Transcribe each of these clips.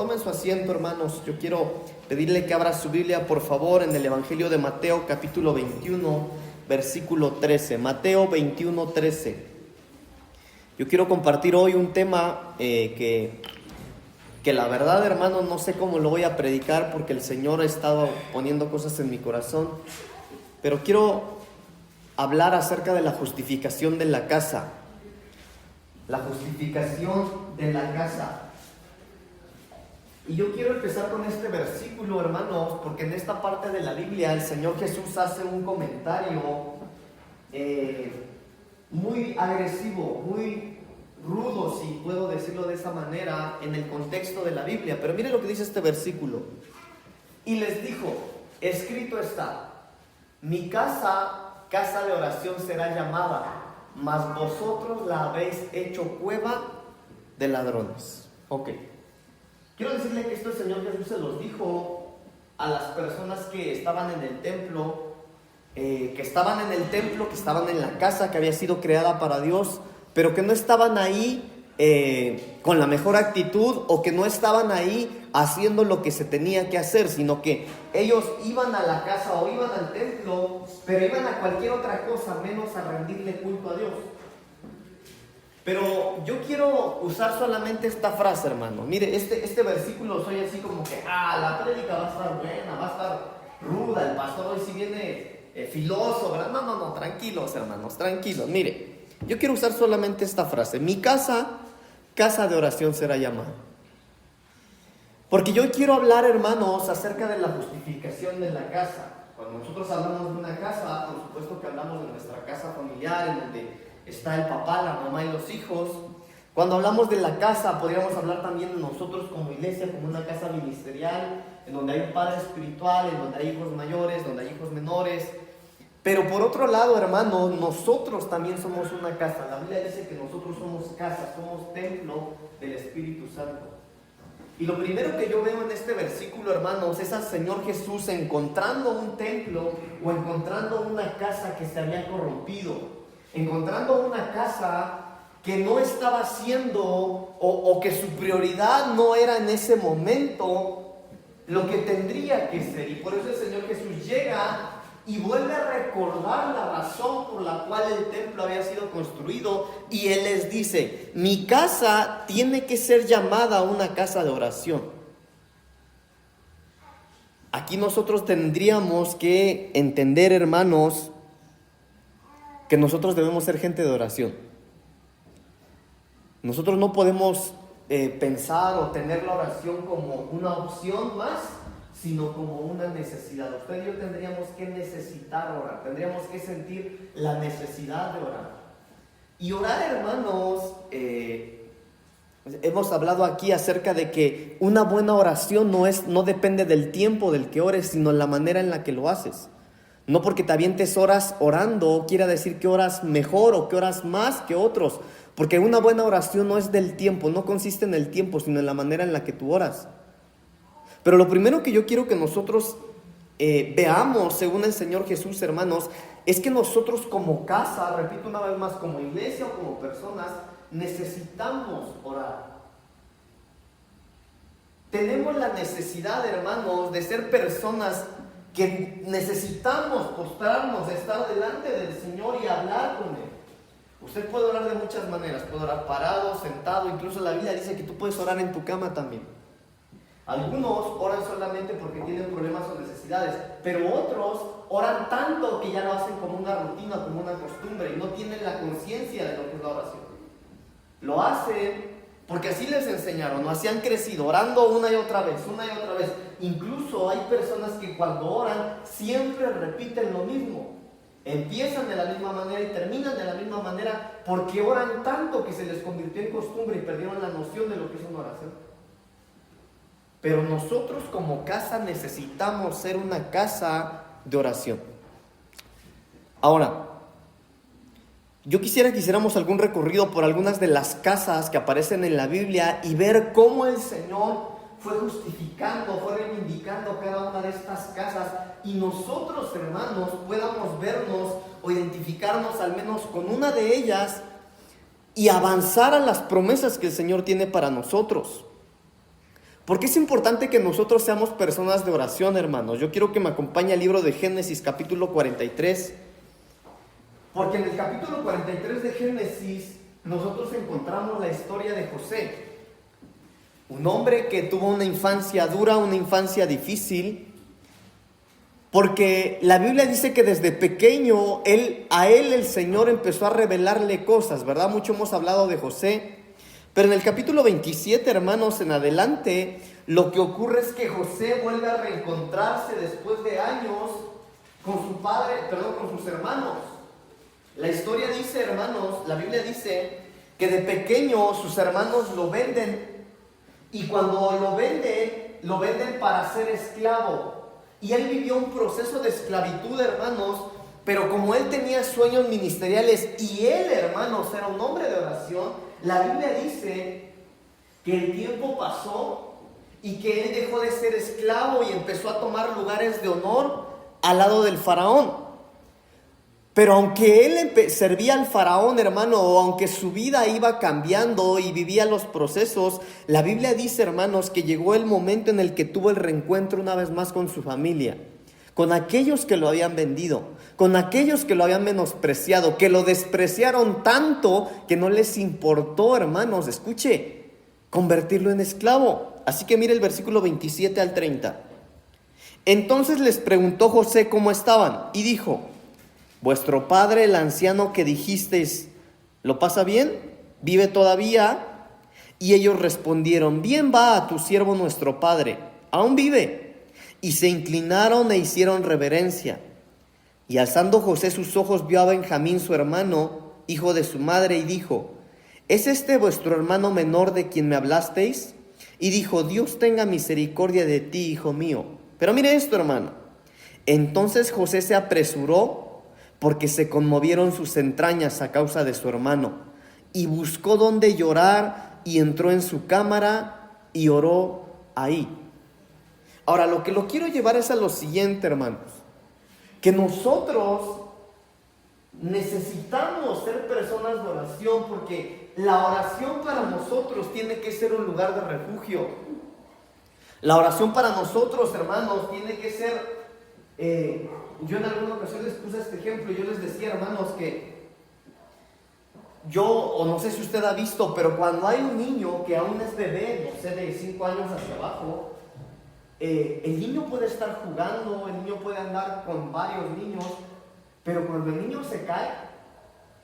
tomen su asiento, hermanos. Yo quiero pedirle que abra su Biblia, por favor, en el Evangelio de Mateo, capítulo 21, versículo 13. Mateo 21, 13. Yo quiero compartir hoy un tema que la verdad, hermanos, no sé cómo lo voy a predicar porque el Señor ha estado poniendo cosas en mi corazón. Pero quiero hablar acerca de la justificación de la casa. La justificación de la casa. Y yo quiero empezar con este versículo, hermanos, porque en esta parte de la Biblia el Señor Jesús hace un comentario muy agresivo, muy rudo, si puedo decirlo de esa manera, en el contexto de la Biblia. Pero miren lo que dice este versículo. Y les dijo, escrito está, mi casa, casa de oración será llamada, mas vosotros la habéis hecho cueva de ladrones. Ok. Quiero decirle que esto el Señor Jesús se los dijo a las personas que estaban en el templo, que estaban en la casa que había sido creada para Dios, pero que no estaban ahí con la mejor actitud, o que no estaban ahí haciendo lo que se tenía que hacer, sino que ellos iban a la casa o iban al templo, pero iban a cualquier otra cosa menos a rendirle culto a Dios. Pero yo quiero usar solamente esta frase, hermano. Mire, este versículo soy así como que, la prédica va a estar buena, va a estar ruda, el pastor hoy sí viene filoso, ¿verdad? No, tranquilos, hermanos, tranquilos. Mire, yo quiero usar solamente esta frase. Mi casa, casa de oración será llamada. Porque yo quiero hablar, hermanos, acerca de la justificación de la casa. Cuando nosotros hablamos de una casa, por supuesto que hablamos de nuestra casa familiar, en donde está el papá, la mamá y los hijos. Cuando hablamos de la casa, podríamos hablar también de nosotros como iglesia, como una casa ministerial, en donde hay un padre espiritual, en donde hay hijos mayores, donde hay hijos menores. Pero por otro lado, hermano, nosotros también somos una casa. La Biblia dice que nosotros somos casa, somos templo del Espíritu Santo. Y lo primero que yo veo en este versículo, hermanos, es al Señor Jesús encontrando un templo o encontrando una casa que se había corrompido, encontrando una casa que no estaba haciendo o que su prioridad no era en ese momento lo que tendría que ser. Y por eso el Señor Jesús llega y vuelve a recordar la razón por la cual el templo había sido construido, y Él les dice, mi casa tiene que ser llamada una casa de oración. Aquí nosotros tendríamos que entender, hermanos, que nosotros debemos ser gente de oración. Nosotros no podemos pensar o tener la oración como una opción más, sino como una necesidad. Usted y yo tendríamos que necesitar orar, tendríamos que sentir la necesidad de orar. Y orar, hermanos, hemos hablado aquí acerca de que una buena oración no depende del tiempo del que ores, sino la manera en la que lo haces. No porque te avientes horas orando quiera decir que oras mejor o que oras más que otros, porque una buena oración no es del tiempo, no consiste en el tiempo, sino en la manera en la que tú oras. Pero lo primero que yo quiero que nosotros veamos, según el Señor Jesús, hermanos, es que nosotros como casa, repito una vez más, como iglesia o como personas, necesitamos orar. Tenemos la necesidad, hermanos, de ser personas que necesitamos postrarnos, de estar delante del Señor y hablar con Él. Usted puede orar de muchas maneras, puede orar parado, sentado, incluso la Biblia dice que tú puedes orar en tu cama también. Algunos oran solamente porque tienen problemas o necesidades, pero otros oran tanto que ya lo hacen como una rutina, como una costumbre, y no tienen la conciencia de lo que es la oración. Lo hacen porque así les enseñaron, o así han crecido, orando una y otra vez. Incluso hay personas que cuando oran siempre repiten lo mismo. Empiezan de la misma manera y terminan de la misma manera porque oran tanto que se les convirtió en costumbre y perdieron la noción de lo que es una oración. Pero nosotros como casa necesitamos ser una casa de oración. Ahora, yo quisiera que hiciéramos algún recorrido por algunas de las casas que aparecen en la Biblia y ver cómo el Señor fue justificando, fue reivindicando cada una de estas casas, y nosotros, hermanos, podamos vernos o identificarnos al menos con una de ellas y avanzar a las promesas que el Señor tiene para nosotros. ¿Por qué es importante que nosotros seamos personas de oración, hermanos? Yo quiero que me acompañe al libro de Génesis, capítulo 43. Porque en el capítulo 43 de Génesis nosotros encontramos la historia de José. Un hombre que tuvo una infancia dura, una infancia difícil. Porque la Biblia dice que desde pequeño a él el Señor empezó a revelarle cosas, ¿verdad? Mucho hemos hablado de José. Pero en el capítulo 27, hermanos, en adelante, lo que ocurre es que José vuelve a reencontrarse después de años con con sus hermanos. La historia dice, hermanos, la Biblia dice que de pequeño sus hermanos lo venden. Y cuando lo venden para ser esclavo. Y él vivió un proceso de esclavitud, hermanos, pero como él tenía sueños ministeriales y él, hermanos, era un hombre de oración, la Biblia dice que el tiempo pasó y que él dejó de ser esclavo y empezó a tomar lugares de honor al lado del faraón. Pero aunque él servía al faraón, hermano, o aunque su vida iba cambiando y vivía los procesos, la Biblia dice, hermanos, que llegó el momento en el que tuvo el reencuentro una vez más con su familia, con aquellos que lo habían vendido, con aquellos que lo habían menospreciado, que lo despreciaron tanto que no les importó, hermanos, escuche, convertirlo en esclavo. Así que mire el versículo 27 al 30. Entonces les preguntó José cómo estaban y dijo: vuestro padre, el anciano que dijisteis, ¿lo pasa bien? ¿Vive todavía? Y ellos respondieron: bien va a tu siervo nuestro padre, aún vive. Y se inclinaron e hicieron reverencia. Y alzando José sus ojos, vio a Benjamín su hermano, hijo de su madre, y dijo: ¿es este vuestro hermano menor de quien me hablasteis? Y dijo: Dios tenga misericordia de ti, hijo mío. Pero mire esto, hermano. Entonces José se apresuró, porque se conmovieron sus entrañas a causa de su hermano, y buscó dónde llorar, y entró en su cámara y oró ahí. Ahora, lo que lo quiero llevar es a lo siguiente, hermanos, que nosotros necesitamos ser personas de oración, porque la oración para nosotros tiene que ser un lugar de refugio. La oración para nosotros, hermanos, tiene que ser... yo en alguna ocasión les puse este ejemplo. Yo les decía, hermanos, que o no sé si usted ha visto, pero cuando hay un niño que aún es bebé, no sé, de 5 años hacia abajo, el niño puede estar jugando, el niño puede andar con varios niños, pero cuando el niño se cae,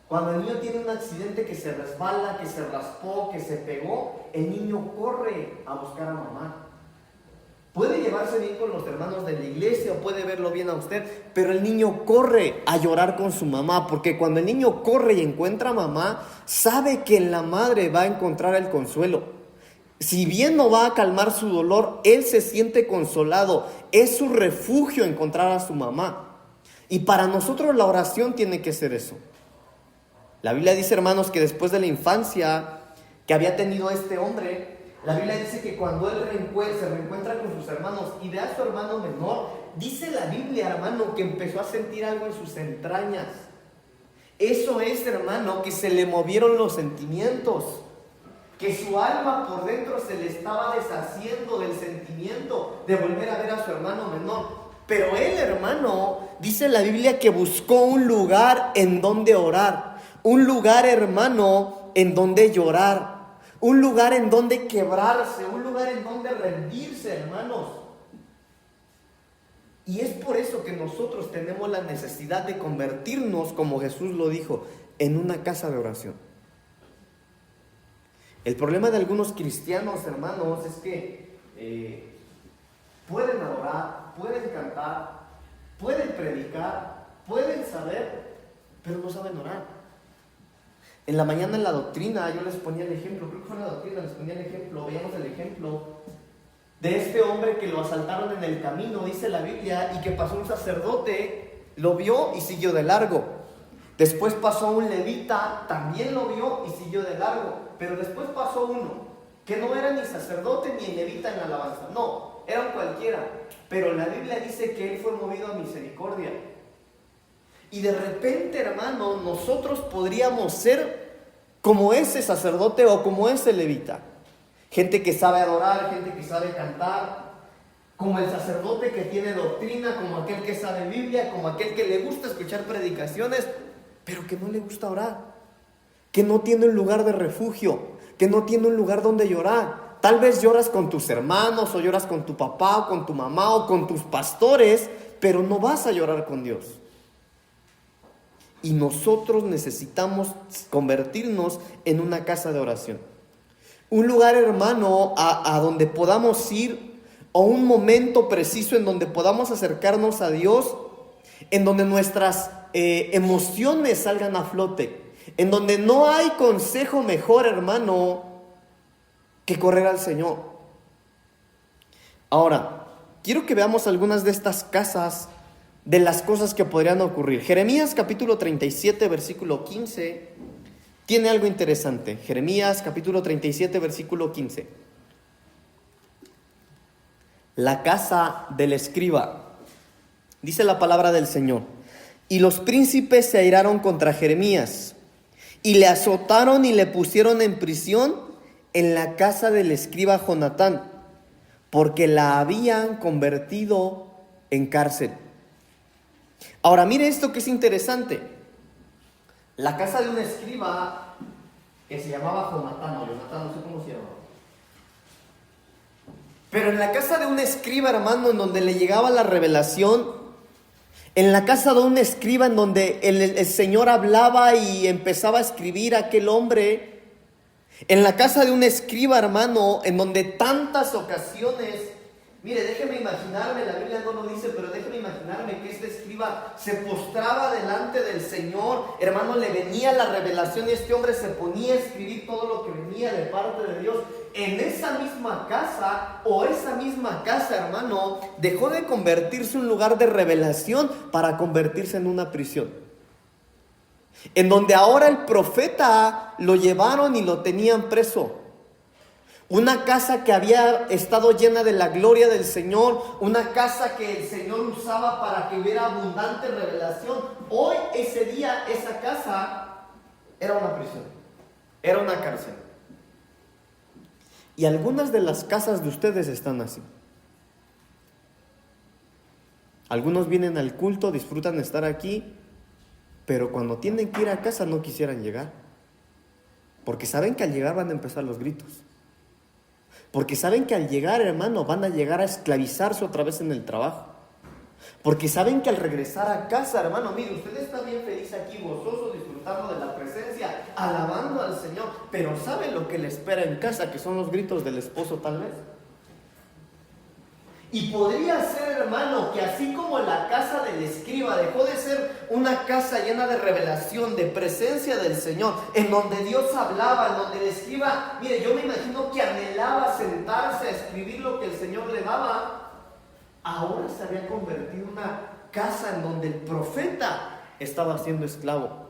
cuando el niño tiene un accidente, que se resbala, que se raspó, que se pegó, el niño corre a buscar a mamá. Puede llevarse bien con los hermanos de la iglesia o puede verlo bien a usted, pero el niño corre a llorar con su mamá, porque cuando el niño corre y encuentra a mamá, sabe que en la madre va a encontrar el consuelo. Si bien no va a calmar su dolor, él se siente consolado. Es su refugio encontrar a su mamá. Y para nosotros la oración tiene que ser eso. La Biblia dice, hermanos, que después de la infancia que había tenido este hombre, la Biblia dice que cuando él se reencuentra con sus hermanos y ve a su hermano menor, dice la Biblia, hermano, que empezó a sentir algo en sus entrañas. Eso es, hermano, que se le movieron los sentimientos, que su alma por dentro se le estaba deshaciendo del sentimiento de volver a ver a su hermano menor. Pero él, hermano, dice la Biblia que buscó un lugar en donde orar, un lugar, hermano, en donde llorar, un lugar en donde quebrarse, un lugar en donde rendirse, hermanos. Y es por eso que nosotros tenemos la necesidad de convertirnos, como Jesús lo dijo, en una casa de oración. El problema de algunos cristianos, hermanos, es que pueden adorar, pueden cantar, pueden predicar, pueden saber, pero no saben orar. En la mañana en la doctrina yo les ponía el ejemplo, creo que fue en la doctrina, les ponía el ejemplo, veíamos el ejemplo de este hombre que lo asaltaron en el camino, dice la Biblia, y que pasó un sacerdote, lo vio y siguió de largo. Después pasó un levita, también lo vio y siguió de largo. Pero después pasó uno, que no era ni sacerdote ni levita en la alabanza. No, era un cualquiera. Pero la Biblia dice que él fue movido a misericordia. Y de repente, hermano, nosotros podríamos ser como ese sacerdote o como ese levita. gente que sabe adorar, gente que sabe cantar, como el sacerdote que tiene doctrina, como aquel que sabe Biblia, como aquel que le gusta escuchar predicaciones, pero que no le gusta orar, que no tiene un lugar de refugio, que no tiene un lugar donde llorar. Tal vez lloras con tus hermanos, o lloras con tu papá, o con tu mamá, o con tus pastores, pero no vas a llorar con Dios. Y nosotros necesitamos convertirnos en una casa de oración. Un lugar, hermano, a donde podamos ir, o un momento preciso en donde podamos acercarnos a Dios, en donde nuestras emociones salgan a flote, en donde no hay consejo mejor, hermano, que correr al Señor. Ahora, quiero que veamos algunas de estas casas, de las cosas que podrían ocurrir. Jeremías capítulo 37, versículo 15, tiene algo interesante. Jeremías capítulo 37, versículo 15. La casa del escriba. Dice la palabra del Señor: y los príncipes se airaron contra Jeremías, y le azotaron y le pusieron en prisión en la casa del escriba Jonatán, porque la habían convertido en cárcel. Ahora mire esto que es interesante. La casa de un escriba que se llamaba Jonatán, o Jonatán, no sé cómo se llamaba. Pero en la casa de un escriba, hermano, en donde le llegaba la revelación, en la casa de un escriba en donde el Señor hablaba y empezaba a escribir a aquel hombre, en la casa de un escriba, hermano, en donde tantas ocasiones, mire, déjeme imaginarme, la Biblia no lo dice, pero déjeme imaginarme que este escriba se postraba delante del Señor, hermano, le venía la revelación y este hombre se ponía a escribir todo lo que venía de parte de Dios. En esa misma casa, o esa misma casa, hermano, dejó de convertirse en un lugar de revelación para convertirse en una prisión, en donde ahora el profeta lo llevaron y lo tenían preso. Una casa que había estado llena de la gloria del Señor, una casa que el Señor usaba para que hubiera abundante revelación. Hoy, ese día, esa casa era una prisión, era una cárcel. Y algunas de las casas de ustedes están así. Algunos vienen al culto, disfrutan de estar aquí, pero cuando tienen que ir a casa no quisieran llegar, porque saben que al llegar van a empezar los gritos, porque saben que al llegar, hermano, van a llegar a esclavizarse otra vez en el trabajo, porque saben que al regresar a casa, hermano, mire, usted está bien feliz aquí, gozoso, disfrutando de la presencia, alabando al Señor, pero ¿sabe lo que le espera en casa? Que son los gritos del esposo, tal vez. Y podría ser, hermano, que así como la casa del escriba dejó de ser una casa llena de revelación, de presencia del Señor, en donde Dios hablaba, en donde el escriba, mire, yo me imagino que anhelaba sentarse a escribir lo que el Señor le daba, ahora se había convertido en una casa en donde el profeta estaba siendo esclavo.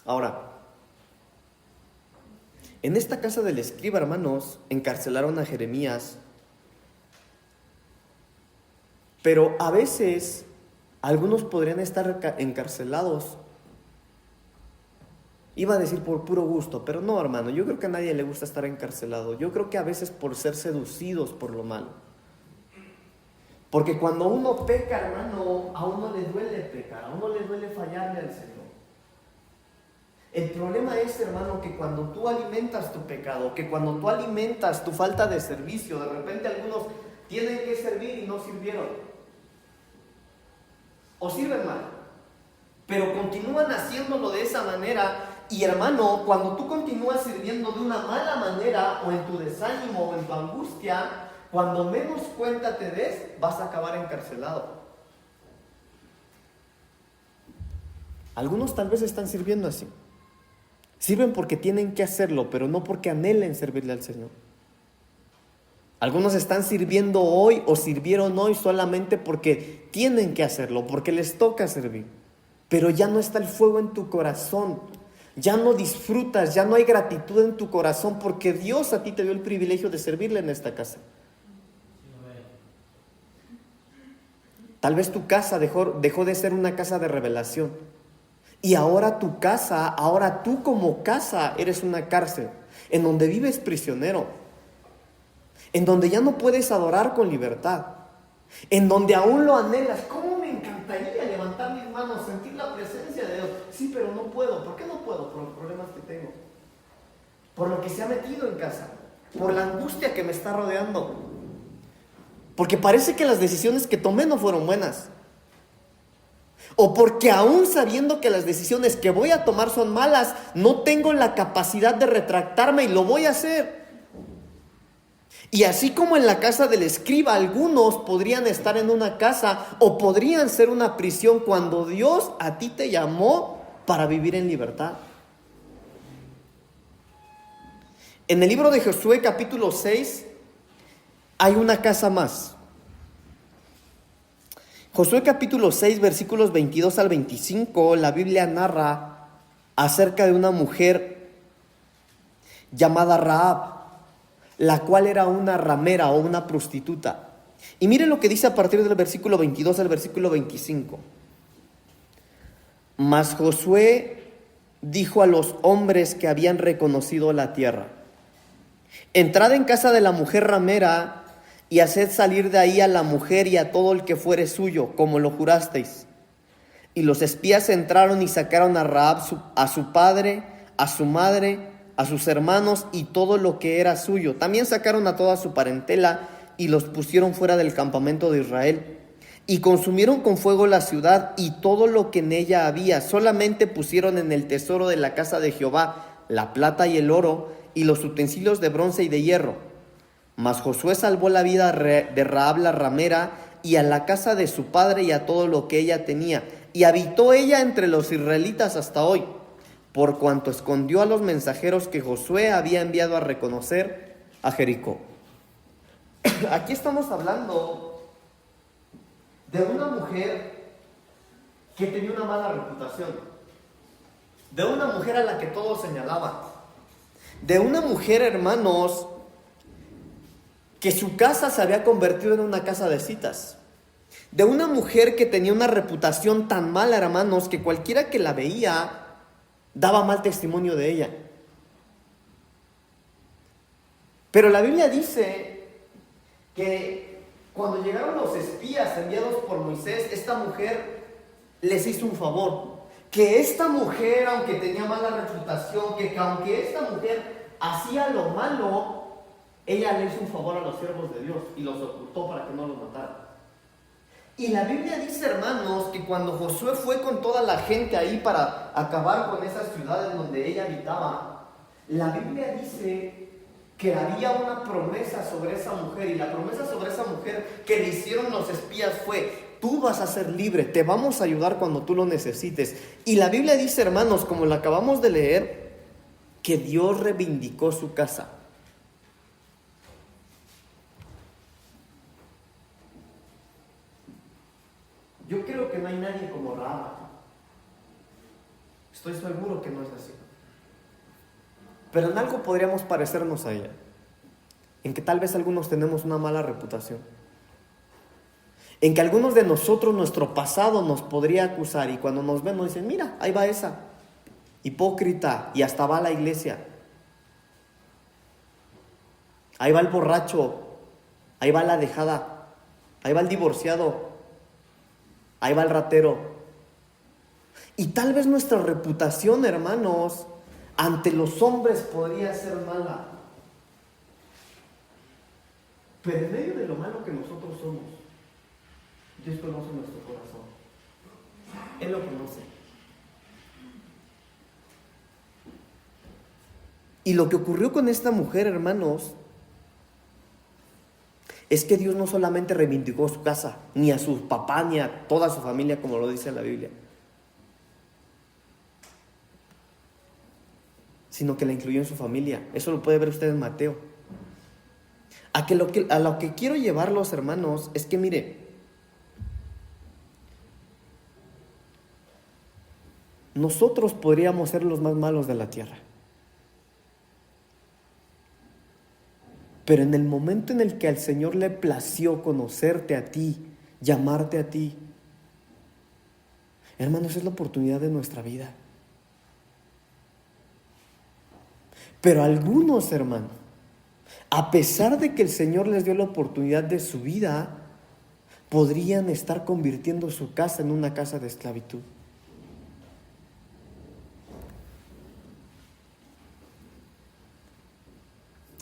Ahora, en esta casa del escriba, hermanos, encarcelaron a Jeremías, pero a veces algunos podrían estar encarcelados. Iba a decir por puro gusto, pero no, hermano, yo creo que a nadie le gusta estar encarcelado. Yo creo que a veces por ser seducidos por lo malo. Porque cuando uno peca, hermano, a uno le duele pecar, a uno le duele fallarle al Señor. El problema es, hermano, que cuando tú alimentas tu pecado, que cuando tú alimentas tu falta de servicio, de repente algunos tienen que servir y no sirvieron. O sirven mal, pero continúan haciéndolo de esa manera. Y hermano, cuando tú continúas sirviendo de una mala manera, o en tu desánimo, o en tu angustia, cuando menos cuenta te des, vas a acabar encarcelado. Algunos tal vez están sirviendo así. Sirven porque tienen que hacerlo, pero no porque anhelen servirle al Señor. Algunos están sirviendo hoy o sirvieron hoy solamente porque tienen que hacerlo, porque les toca servir. Pero ya no está el fuego en tu corazón. Ya no disfrutas, ya no hay gratitud en tu corazón porque Dios a ti te dio el privilegio de servirle en esta casa. Tal vez tu casa dejó de ser una casa de revelación. Y ahora tu casa, ahora tú como casa eres una cárcel, en donde vives prisionero, en donde ya no puedes adorar con libertad, en donde aún lo anhelas. ¿Cómo me encantaría levantar mis manos, sentir la presencia de Dios? Sí, pero no puedo. ¿Por qué no puedo? Por los problemas que tengo, por lo que se ha metido en casa, por la angustia que me está rodeando, porque parece que las decisiones que tomé no fueron buenas, o porque aún sabiendo que las decisiones que voy a tomar son malas, no tengo la capacidad de retractarme y lo voy a hacer. Y así como en la casa del escriba, algunos podrían estar en una casa o podrían ser una prisión cuando Dios a ti te llamó para vivir en libertad. En el libro de Josué capítulo 6 hay una casa más. Josué capítulo 6 versículos 22 al 25, la Biblia narra acerca de una mujer llamada Rahab, la cual era una ramera o una prostituta. Y miren lo que dice a partir del versículo 22 al versículo 25. Mas Josué dijo a los hombres que habían reconocido la tierra: entrad en casa de la mujer ramera y haced salir de ahí a la mujer y a todo el que fuere suyo, como lo jurasteis. Y los espías entraron y sacaron a Rahab, a su padre, a su madre, a sus hermanos y todo lo que era suyo. También sacaron a toda su parentela y los pusieron fuera del campamento de Israel. Y consumieron con fuego la ciudad y todo lo que en ella había. Solamente pusieron en el tesoro de la casa de Jehová la plata y el oro y los utensilios de bronce y de hierro. Mas Josué salvó la vida de Rahab la ramera y a la casa de su padre y a todo lo que ella tenía. Y habitó ella entre los israelitas hasta hoy, por cuanto escondió a los mensajeros que Josué había enviado a reconocer a Jericó. Aquí estamos hablando de una mujer que tenía una mala reputación, de una mujer a la que todos señalaban, de una mujer, hermanos, que su casa se había convertido en una casa de citas, de una mujer que tenía una reputación tan mala, hermanos, que cualquiera que la veía daba mal testimonio de ella. Pero la Biblia dice que cuando llegaron los espías enviados por Moisés, esta mujer les hizo un favor. Que esta mujer, aunque tenía mala reputación, que aunque esta mujer hacía lo malo, ella le hizo un favor a los siervos de Dios y los ocultó para que no los mataran. Y la Biblia dice, hermanos, que cuando Josué fue con toda la gente ahí para acabar con esas ciudades donde ella habitaba, la Biblia dice que había una promesa sobre esa mujer, y la promesa sobre esa mujer que le hicieron los espías fue: tú vas a ser libre, te vamos a ayudar cuando tú lo necesites. Y la Biblia dice, hermanos, como lo acabamos de leer, que Dios reivindicó su casa. Yo creo que no hay nadie como Rahab. Estoy seguro que no es así. Pero en algo podríamos parecernos a ella, en que tal vez algunos tenemos una mala reputación, en que algunos de nosotros nuestro pasado nos podría acusar, y cuando nos ven nos dicen: mira, ahí va esa hipócrita, y hasta va a la iglesia, ahí va el borracho, ahí va la dejada, ahí va el divorciado, ahí va el ratero. Y tal vez nuestra reputación, hermanos, ante los hombres podría ser mala, pero en medio de lo malo que nosotros somos, Dios conoce nuestro corazón. Él lo conoce. Y lo que ocurrió con esta mujer, hermanos, es que Dios no solamente reivindicó su casa, ni a su papá, ni a toda su familia, como lo dice la Biblia, sino que la incluyó en su familia. Eso lo puede ver usted en Mateo. A lo que quiero llevarlos, hermanos, es que mire, nosotros podríamos ser los más malos de la tierra, pero en el momento en el que al Señor le plació conocerte a ti, llamarte a ti, Hermanos, es la oportunidad de nuestra vida. Pero algunos, hermanos, a pesar de que el Señor les dio la oportunidad de su vida, podrían estar convirtiendo su casa en una casa de esclavitud.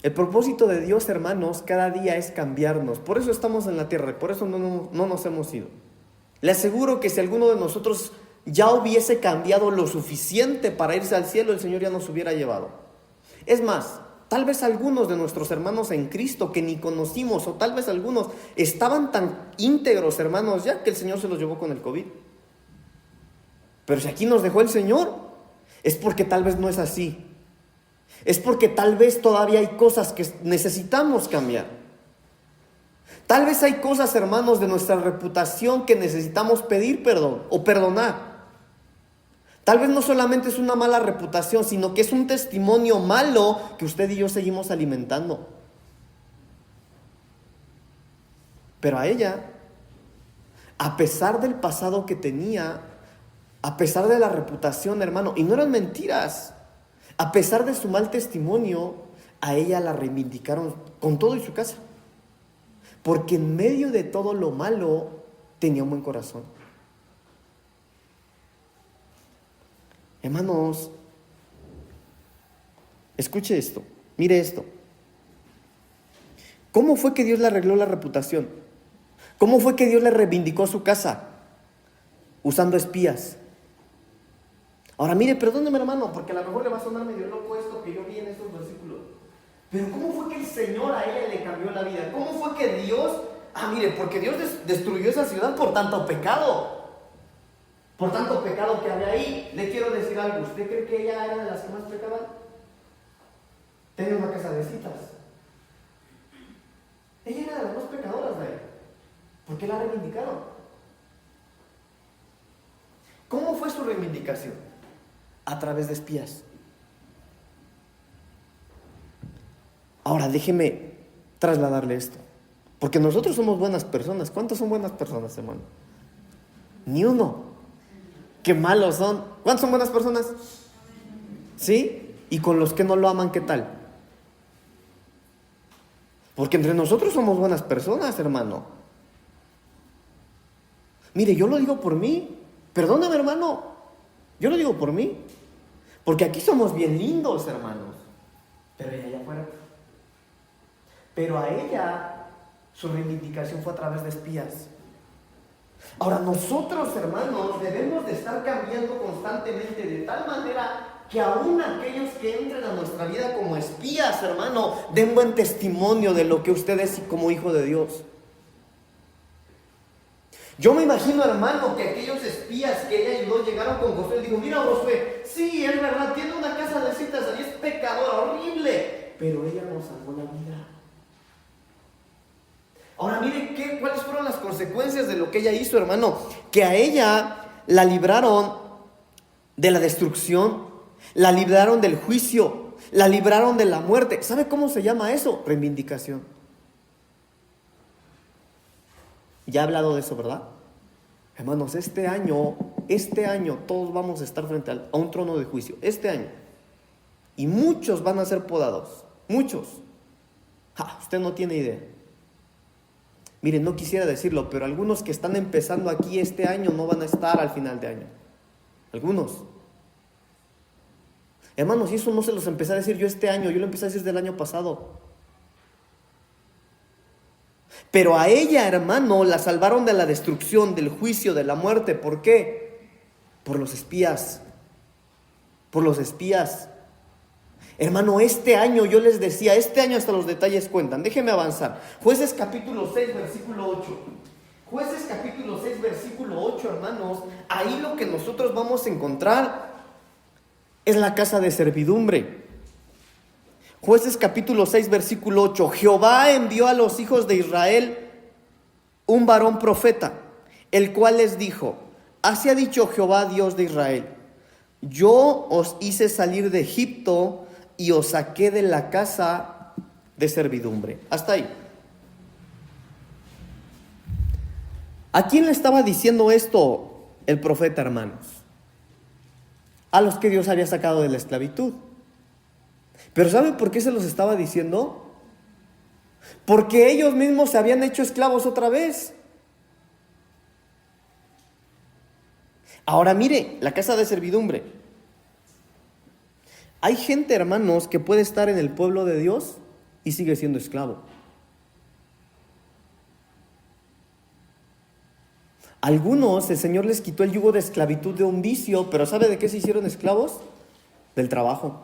El propósito de Dios, hermanos, cada día es cambiarnos. Por eso estamos en la tierra, por eso no nos hemos ido. Le aseguro que si alguno de nosotros ya hubiese cambiado lo suficiente para irse al cielo, el Señor ya nos hubiera llevado. Es más, tal vez algunos de nuestros hermanos en Cristo que ni conocimos, o tal vez algunos estaban tan íntegros, hermanos, ya que el Señor se los llevó con el COVID. Pero si aquí nos dejó el Señor, es porque tal vez no es así. Es porque tal vez todavía hay cosas que necesitamos cambiar. Tal vez hay cosas, hermanos, de nuestra reputación que necesitamos pedir perdón o perdonar. Tal vez no solamente es una mala reputación, sino que es un testimonio malo que usted y yo seguimos alimentando. Pero a ella, a pesar del pasado que tenía, a pesar de la reputación, hermano, y no eran mentiras, a pesar de su mal testimonio, a ella la reivindicaron con todo y su casa. Porque en medio de todo lo malo, tenía un buen corazón. Hermanos, escuche esto, mire esto. ¿Cómo fue que Dios le arregló la reputación? ¿Cómo fue que Dios le reivindicó su casa? Usando espías. Ahora mire, perdóneme, hermano, porque a lo mejor le va a sonar medio loco esto que yo vi en estos versículos. Pero ¿cómo fue que el Señor a ella le cambió la vida? ¿Cómo fue que Dios... mire, porque Dios destruyó esa ciudad por tanto pecado. Por tanto pecado que había ahí. Le quiero decir algo. ¿Usted cree que ella era de las que más pecaban? Tenía una casa de citas. Ella era de las más pecadoras de ahí. ¿Por qué la reivindicaron? ¿Cómo fue su reivindicación? A través de espías. Ahora déjeme trasladarle esto. Porque nosotros somos buenas personas. ¿Cuántos son buenas personas, hermano? Ni uno. Qué malos son. ¿Cuántos son buenas personas? ¿Sí? Y con los que no lo aman, ¿qué tal? Porque entre nosotros somos buenas personas, hermano. Mire, yo lo digo por mí. Perdóname, hermano. Yo lo digo por mí. Porque aquí somos bien lindos, hermanos. Pero ella allá afuera. Pero a ella, su reivindicación fue a través de espías. Ahora nosotros, hermanos, debemos de estar cambiando constantemente de tal manera que aún aquellos que entren a nuestra vida como espías, hermano, den buen testimonio de lo que usted es como hijo de Dios. Yo me imagino, hermano, que aquellos espías que ella ayudó llegaron con Josué y dijo: mira, Josué, sí, es verdad, tiene una casa de citas y es pecadora, horrible, pero ella nos salvó la vida. Ahora mire cuáles fueron las consecuencias de lo que ella hizo, hermano. Que a ella la libraron de la destrucción, la libraron del juicio, la libraron de la muerte. ¿Sabe cómo se llama eso? Reivindicación. Ya he hablado de eso, ¿verdad? Hermanos, este año todos vamos a estar frente a un trono de juicio. Este año. Y muchos van a ser podados. Muchos. Usted no tiene idea. Miren, no quisiera decirlo, pero algunos que están empezando aquí este año no van a estar al final de año. Algunos. Hermanos, y eso no se los empecé a decir yo este año, yo lo empecé a decir del año pasado. Pero a ella, hermano, la salvaron de la destrucción, del juicio, de la muerte. ¿Por qué? Por los espías. Por los espías. Hermano, este año, yo les decía, este año hasta los detalles cuentan. Déjenme avanzar. Jueces capítulo 6, versículo 8. Jueces capítulo 6, versículo 8, hermanos. Ahí lo que nosotros vamos a encontrar es la casa de servidumbre. Jueces capítulo 6, versículo 8. Jehová envió a los hijos de Israel un varón profeta, el cual les dijo: así ha dicho Jehová, Dios de Israel: yo os hice salir de Egipto y os saqué de la casa de servidumbre. Hasta ahí. ¿A quién le estaba diciendo esto el profeta, hermanos, a los que Dios había sacado de la esclavitud. Pero ¿saben por qué se los estaba diciendo? Porque ellos mismos se habían hecho esclavos otra vez. Ahora mire, la casa de servidumbre. Hay gente, hermanos, que puede estar en el pueblo de Dios y sigue siendo esclavo. Algunos, el Señor les quitó el yugo de esclavitud de un vicio, pero ¿sabe de qué se hicieron esclavos? Del trabajo.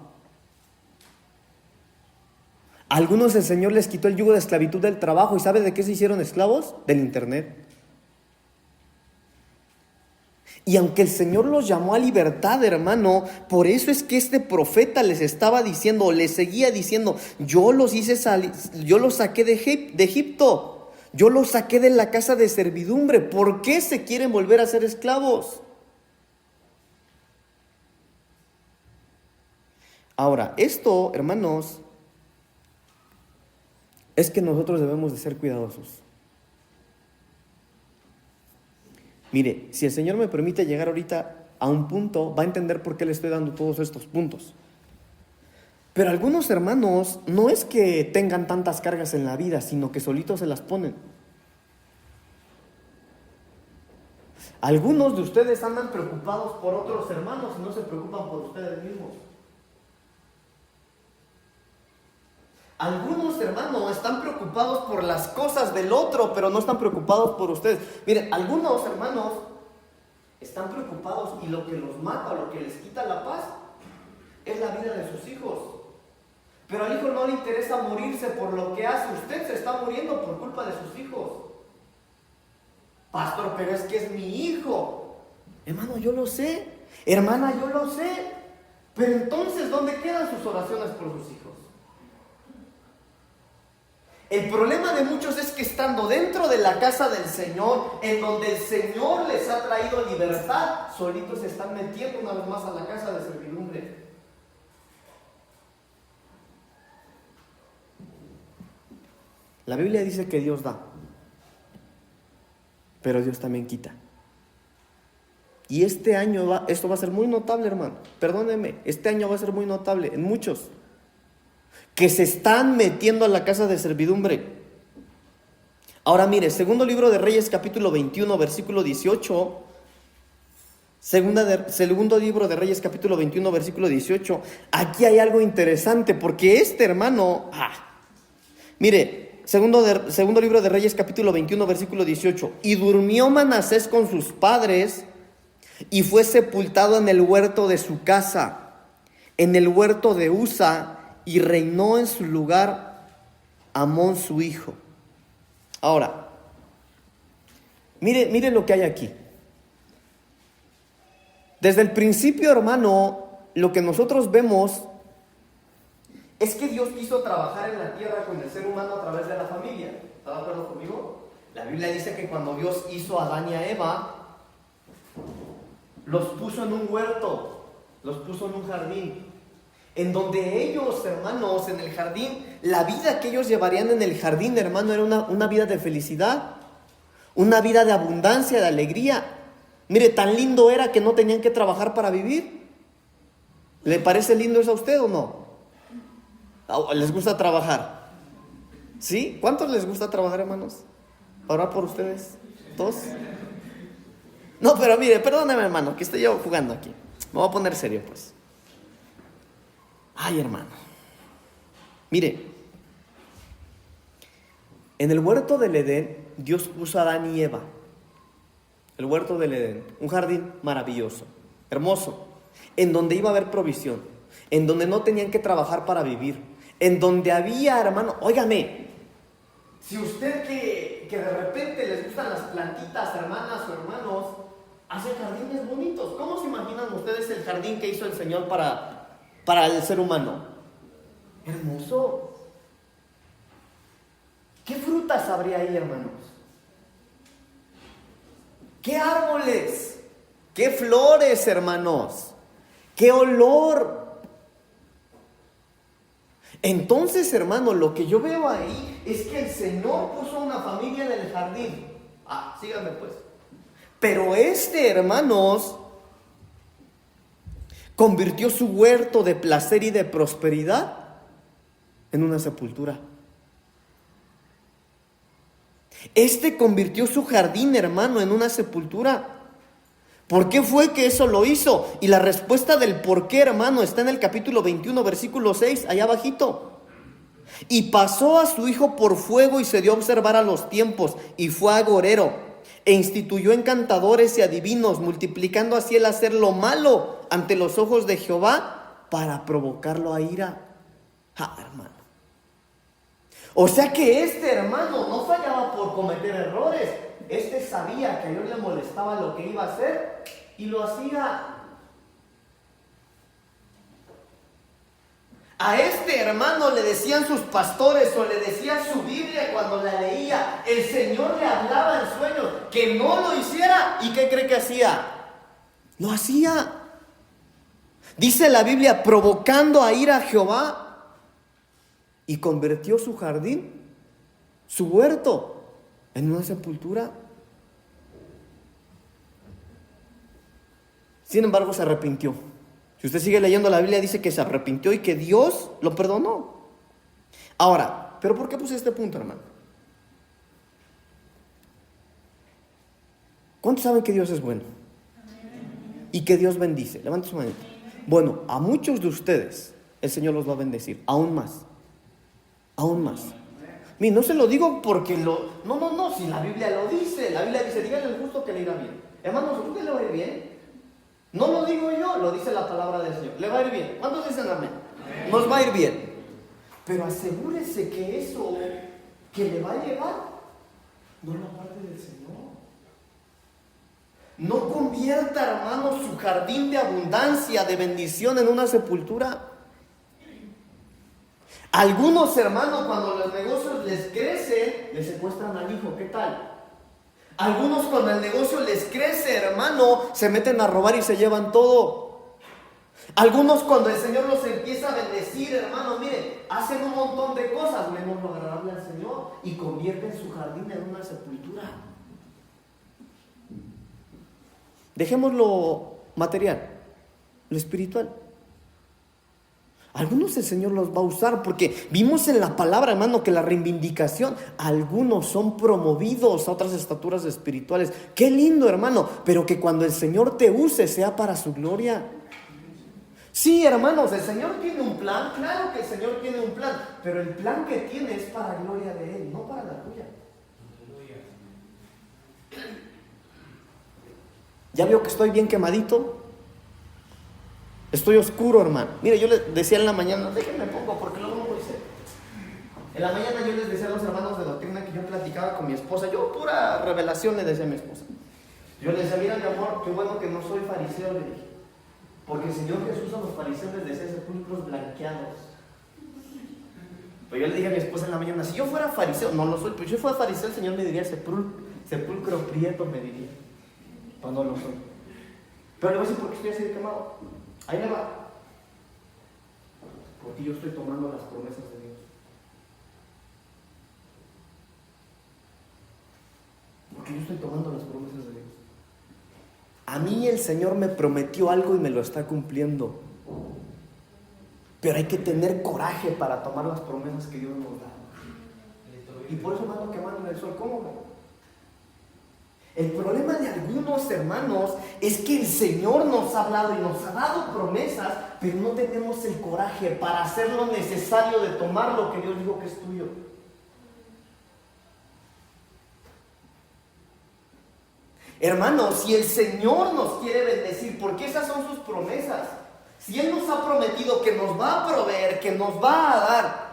Algunos, el Señor les quitó el yugo de esclavitud del trabajo, ¿y sabe de qué se hicieron esclavos? Del internet. Y aunque el Señor los llamó a libertad, hermano, por eso es que este profeta les estaba diciendo, les seguía diciendo, yo los hice salir, yo los saqué de Egipto. Yo los saqué de la casa de servidumbre. ¿Por qué se quieren volver a ser esclavos? Ahora, esto, hermanos, es que nosotros debemos de ser cuidadosos. Mire, si el Señor me permite llegar ahorita a un punto, va a entender por qué le estoy dando todos estos puntos. Pero algunos hermanos no es que tengan tantas cargas en la vida, sino que solitos se las ponen. Algunos de ustedes andan preocupados por otros hermanos y no se preocupan por ustedes mismos. Algunos hermanos están preocupados por las cosas del otro, pero no están preocupados por ustedes. Miren, algunos hermanos están preocupados y lo que los mata, lo que les quita la paz, es la vida de sus hijos. Pero al hijo no le interesa morirse por lo que hace. Usted se está muriendo por culpa de sus hijos. Pastor, pero es que es mi hijo. Hermano, yo lo sé. Hermana, yo lo sé. Pero entonces, ¿dónde quedan sus oraciones por sus hijos? El problema de muchos es que estando dentro de la casa del Señor, en donde el Señor les ha traído libertad, solitos se están metiendo una vez más a la casa de servidumbre. La Biblia dice que Dios da, pero Dios también quita. Y este año esto va a ser muy notable, hermano. Perdónenme, este año va a ser muy notable en muchos que se están metiendo a la casa de servidumbre. Ahora mire, segundo libro de Reyes, capítulo 21, versículo 18. Segundo libro de Reyes, capítulo 21, versículo 18. Aquí hay algo interesante, porque este hermano, mire, segundo libro de Reyes, capítulo 21, versículo 18. Y durmió Manasés con sus padres, y fue sepultado en el huerto de su casa, en el huerto de Usa, y reinó en su lugar Amón su hijo. Ahora, mire lo que hay aquí. Desde el principio, hermano, lo que nosotros vemos es que Dios quiso trabajar en la tierra con el ser humano a través de la familia. ¿Está de acuerdo conmigo? La Biblia dice que cuando Dios hizo a Adán y a Eva, los puso en un huerto, los puso en un jardín, en donde ellos, hermanos, en el jardín, la vida que ellos llevarían en el jardín, hermano, era una vida de felicidad, una vida de abundancia, de alegría. Mire, tan lindo era que no tenían que trabajar para vivir. ¿Le parece lindo eso a usted o no? ¿Les gusta trabajar? ¿Sí? ¿Cuántos les gusta trabajar, hermanos? ¿Orar por ustedes? ¿Todos? No, pero mire, perdóneme, hermano, que estoy yo jugando aquí. Me voy a poner serio, pues. Ay, hermano. Mire, en el huerto del Edén, Dios puso a Adán y Eva. El huerto del Edén, un jardín maravilloso, hermoso, en donde iba a haber provisión, en donde no tenían que trabajar para vivir, en donde había, hermano, óigame, si usted que de repente les gustan las plantitas, hermanas o hermanos, hace jardines bonitos. ¿Cómo se imaginan ustedes el jardín que hizo el Señor para el ser humano? Hermoso. ¿Qué frutas habría ahí, hermanos? ¿Qué árboles? ¿Qué flores, hermanos? ¿Qué olor? Entonces, hermano, lo que yo veo ahí es que el Señor puso una familia en el jardín. Síganme pues. Pero hermanos, convirtió su huerto de placer y de prosperidad en una sepultura. Convirtió su jardín, hermano, en una sepultura. ¿Por qué fue que eso lo hizo? Y la respuesta del por qué, hermano, está en el capítulo 21, versículo 6, allá abajito. Y pasó a su hijo por fuego y se dio a observar a los tiempos, y fue agorero, e instituyó encantadores y adivinos, multiplicando así el hacer lo malo ante los ojos de Jehová para provocarlo a ira. Hermano. O sea que hermano no fallaba por cometer errores. Sabía que a Dios le molestaba lo que iba a hacer y lo hacía. A hermano le decían sus pastores o le decía su Biblia cuando la leía, el Señor le hablaba en sueños que no lo hiciera. ¿Y qué cree que hacía? Lo hacía. Dice la Biblia, provocando a ira a Jehová, y convirtió su jardín, su huerto, en una sepultura. Sin embargo, se arrepintió. Si usted sigue leyendo la Biblia, dice que se arrepintió y que Dios lo perdonó. Ahora, ¿pero por qué puse este punto, hermano? ¿Cuántos saben que Dios es bueno? Y que Dios bendice. Levante su manito. Bueno, a muchos de ustedes el Señor los va a bendecir, aún más. Aún más. Mire, no se lo digo porque No, si la Biblia lo dice. La Biblia dice, díganle al justo que le irá bien. Hermanos, ¿a usted le va a ir bien? No lo digo yo, lo dice la palabra del Señor. Le va a ir bien. ¿Cuántos dicen amén? Nos va a ir bien. Pero asegúrese que eso que le va a llevar no es la parte del Señor. No convierta, hermano, su jardín de abundancia, de bendición en una sepultura. Algunos, hermanos, cuando los negocios les crecen, les secuestran al hijo. ¿Qué tal? Algunos, cuando el negocio les crece, hermano, se meten a robar y se llevan todo. Algunos, cuando el Señor los empieza a bendecir, hermano, miren, hacen un montón de cosas menos lo agradable al Señor y convierten su jardín en una sepultura. Dejemos lo material, lo espiritual. Algunos el Señor los va a usar porque vimos en la palabra, hermano, que la reivindicación, algunos son promovidos a otras estaturas espirituales. Qué lindo, hermano, pero que cuando el Señor te use sea para su gloria. Sí, hermanos, el Señor tiene un plan, claro que el Señor tiene un plan, pero el plan que tiene es para gloria de Él, no para la tuya. ¿Ya vio que estoy bien quemadito? Estoy oscuro, hermano. Mire, yo les decía en la mañana, déjenme pongo porque luego no voy a ser. En la mañana yo les decía a los hermanos de doctrina que yo platicaba con mi esposa. Yo pura revelación le decía a mi esposa. Yo le decía, mira mi amor, qué bueno que no soy fariseo, le dije. Porque el Señor Jesús a los fariseos les decía sepulcros blanqueados. Pero yo le dije a mi esposa en la mañana, si yo fuera fariseo, no lo soy, pero si yo fuera fariseo, el Señor me diría sepulcro prieto, me diría. Pero no lo soy. Pero le voy a decir por qué estoy así de quemado. Ahí me va. Porque yo estoy tomando las promesas de Dios. Porque yo estoy tomando las promesas de Dios. A mí el Señor me prometió algo y me lo está cumpliendo. Pero hay que tener coraje para tomar las promesas que Dios nos da. Y por eso mando quemando en el sol. ¿Cómo? El problema de algunos hermanos es que el Señor nos ha hablado y nos ha dado promesas, pero no tenemos el coraje para hacer lo necesario de tomar lo que Dios dijo que es tuyo. Hermanos, si el Señor nos quiere bendecir, porque esas son sus promesas. Si Él nos ha prometido que nos va a proveer, que nos va a dar,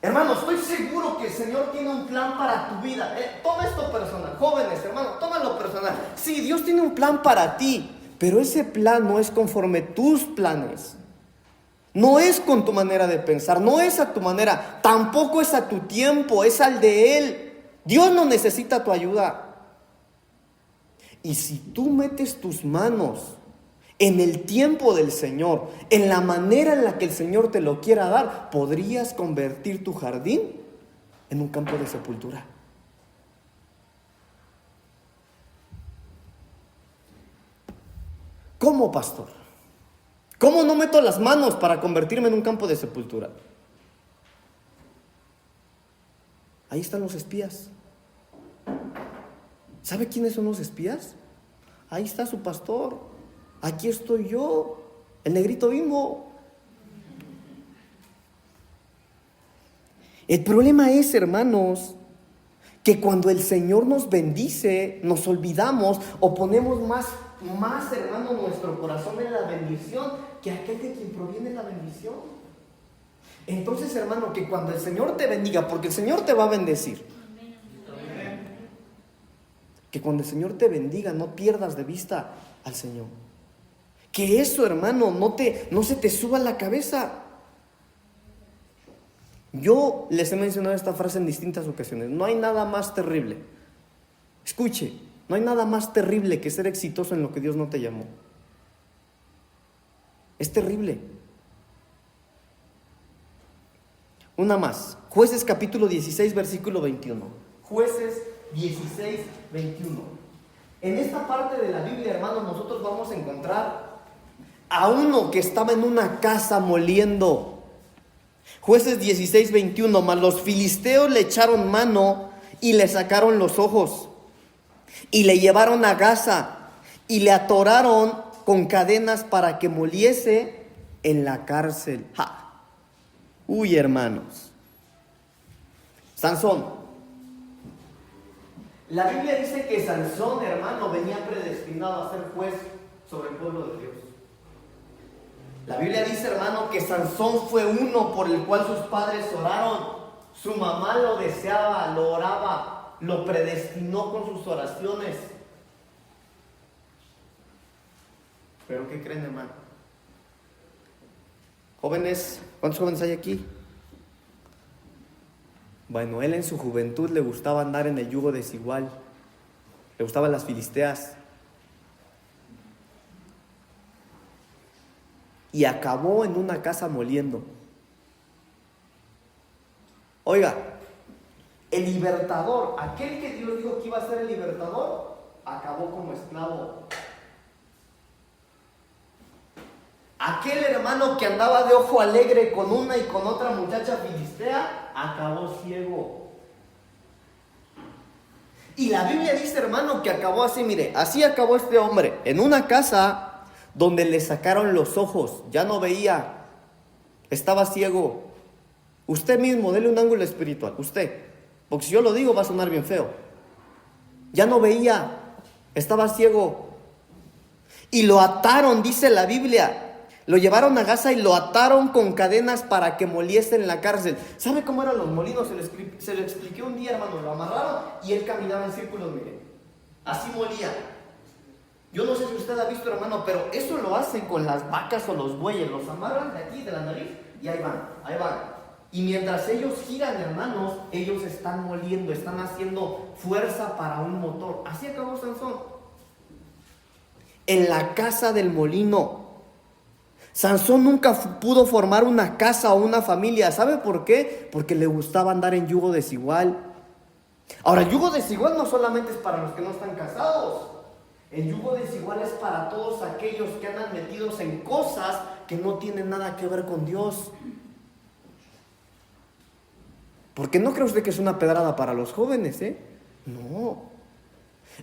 hermano, estoy seguro que el Señor tiene un plan para tu vida. Toma esto personal, jóvenes, hermano, tómalo personal. Sí, Dios tiene un plan para ti, pero ese plan no es conforme tus planes. No es con tu manera de pensar, no es a tu manera, tampoco es a tu tiempo, es al de Él. Dios no necesita tu ayuda. Y si tú metes tus manos en el tiempo del Señor, en la manera en la que el Señor te lo quiera dar, podrías convertir tu jardín en un campo de sepultura. ¿Cómo, pastor? ¿Cómo no meto las manos para convertirme en un campo de sepultura? Ahí están los espías. ¿Sabe quiénes son los espías? Ahí está su pastor. Aquí estoy yo, el negrito Bimbo. El problema es, hermanos, que cuando el Señor nos bendice, nos olvidamos o ponemos más, hermano, nuestro corazón en la bendición que aquel de quien proviene la bendición. Entonces, hermano, que cuando el Señor te bendiga, porque el Señor te va a bendecir, que cuando el Señor te bendiga, no pierdas de vista al Señor. Que eso, hermano, no se te suba a la cabeza. Yo les he mencionado esta frase en distintas ocasiones. No hay nada más terrible. Escuche, no hay nada más terrible que ser exitoso en lo que Dios no te llamó. Es terrible. Una más. Jueces capítulo 16, versículo 21. Jueces 16, 21. En esta parte de la Biblia, hermanos, nosotros vamos a encontrar a uno que estaba en una casa moliendo. Jueces 16, 21. Mas los filisteos le echaron mano y le sacaron los ojos y le llevaron a Gaza y le atoraron con cadenas para que moliese en la cárcel. ¡Ja! Uy, hermanos. Sansón. La Biblia dice que Sansón, hermano, venía predestinado a ser juez sobre el pueblo de Dios. La Biblia dice, hermano, que Sansón fue uno por el cual sus padres oraron. Su mamá lo deseaba, lo oraba, lo predestinó con sus oraciones. ¿Pero qué creen, hermano? Jóvenes, ¿cuántos jóvenes hay aquí? Bueno, él en su juventud le gustaba andar en el yugo desigual. Le gustaban las filisteas. Y acabó en una casa moliendo. Oiga, el libertador, aquel que Dios dijo que iba a ser el libertador, acabó como esclavo. Aquel hermano que andaba de ojo alegre con una y con otra muchacha filistea, acabó ciego. Y la Biblia dice, hermano, que acabó así, mire, así acabó este hombre, en una casa donde le sacaron los ojos, ya no veía, estaba ciego. Usted mismo, dele un ángulo espiritual, usted, porque si yo lo digo va a sonar bien feo. Ya no veía, estaba ciego. Y lo ataron, dice la Biblia, lo llevaron a Gaza y lo ataron con cadenas para que moliese en la cárcel. ¿Sabe cómo eran los molinos? Se lo expliqué un día, hermano, lo amarraron y él caminaba en círculos, mire, así molía. Yo no sé si usted ha visto, hermano, pero eso lo hacen con las vacas o los bueyes. Los amarran de aquí, de la nariz, y ahí van, ahí van. Y mientras ellos giran, hermanos, ellos están moliendo, están haciendo fuerza para un motor. Así acabó Sansón. En la casa del molino. Sansón nunca pudo formar una casa o una familia. ¿Sabe por qué? Porque le gustaba andar en yugo desigual. Ahora, el yugo desigual no solamente es para los que no están casados. El yugo desigual es para todos aquellos que andan metidos en cosas que no tienen nada que ver con Dios. Porque no cree usted que es una pedrada para los jóvenes, ¿eh? No.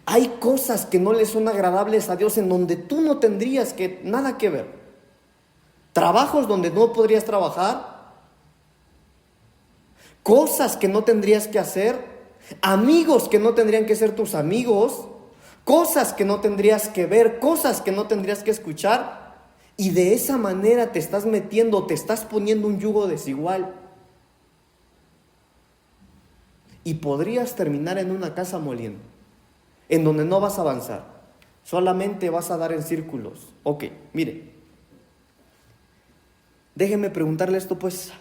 Hay cosas que no le son agradables a Dios en donde tú no tendrías nada que ver. Trabajos donde no podrías trabajar. Cosas que no tendrías que hacer. Amigos que no tendrían que ser tus amigos. Cosas que no tendrías que ver, cosas que no tendrías que escuchar, y de esa manera te estás metiendo, te estás poniendo un yugo desigual. Y podrías terminar en una casa moliendo, en donde no vas a avanzar, solamente vas a dar en círculos. Ok, mire, déjeme preguntarle esto pues.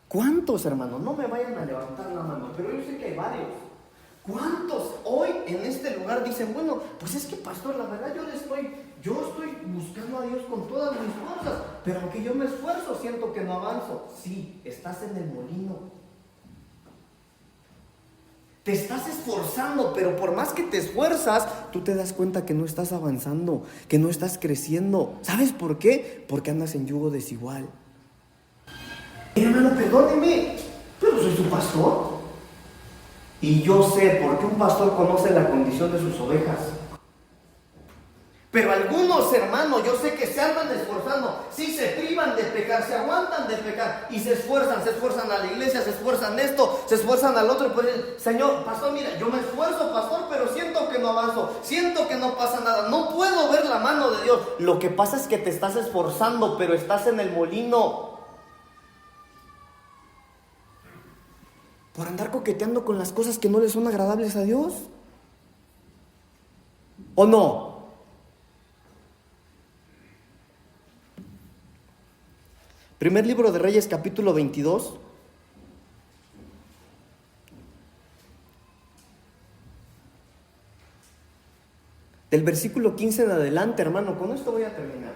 ¿Cuántos, hermanos? No me vayan a levantar la mano, pero yo sé que hay varios. ¿Cuántos hoy en este lugar dicen, bueno, pues es que pastor, la verdad yo estoy buscando a Dios con todas mis fuerzas, pero aunque yo me esfuerzo, siento que no avanzo? Sí, estás en el molino. Te estás esforzando, pero por más que te esfuerzas, tú te das cuenta que no estás avanzando, que no estás creciendo. ¿Sabes por qué? Porque andas en yugo desigual. Hermano, perdóneme, pero soy su pastor. Y yo sé por qué un pastor conoce la condición de sus ovejas. Pero algunos hermanos, yo sé que se andan esforzando, sí se privan de pecar, se aguantan de pecar y se esfuerzan a la iglesia, se esfuerzan esto, se esfuerzan al otro. Pues, Señor, pastor, mira, yo me esfuerzo, pastor, pero siento que no avanzo, siento que no pasa nada, no puedo ver la mano de Dios. Lo que pasa es que te estás esforzando, pero estás en el molino. Por andar coqueteando con las cosas que no le son agradables a Dios. ¿O no? Primer libro de Reyes, capítulo 22. Del versículo 15 en adelante, hermano, con esto voy a terminar.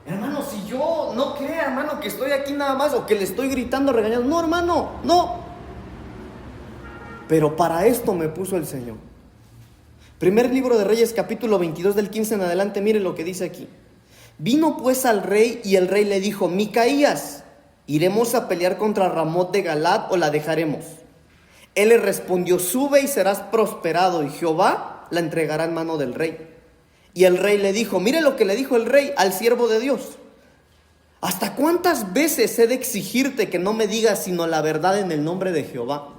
Hermano, si yo no crea, hermano, que estoy aquí nada más o que le estoy gritando, regañando. No, hermano, no. Pero para esto me puso el Señor. Primer libro de Reyes, capítulo 22, del 15 en adelante, mire lo que dice aquí. Vino pues al rey y el rey le dijo: Micaías, ¿iremos a pelear contra Ramot de Galad o la dejaremos? Él le respondió: sube y serás prosperado, y Jehová la entregará en mano del rey. Y el rey le dijo, mire lo que le dijo el rey al siervo de Dios: ¿hasta cuántas veces he de exigirte que no me digas sino la verdad en el nombre de Jehová?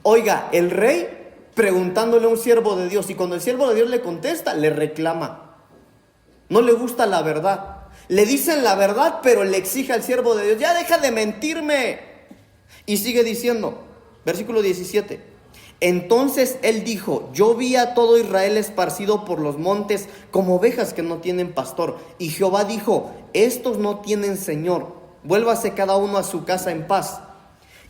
Oiga, el rey preguntándole a un siervo de Dios, y cuando el siervo de Dios le contesta, le reclama. No le gusta la verdad. Le dicen la verdad, pero le exige al siervo de Dios: ya deja de mentirme. Y sigue diciendo, versículo 17. Entonces él dijo: yo vi a todo Israel esparcido por los montes como ovejas que no tienen pastor. Y Jehová dijo: estos no tienen señor, vuélvase cada uno a su casa en paz.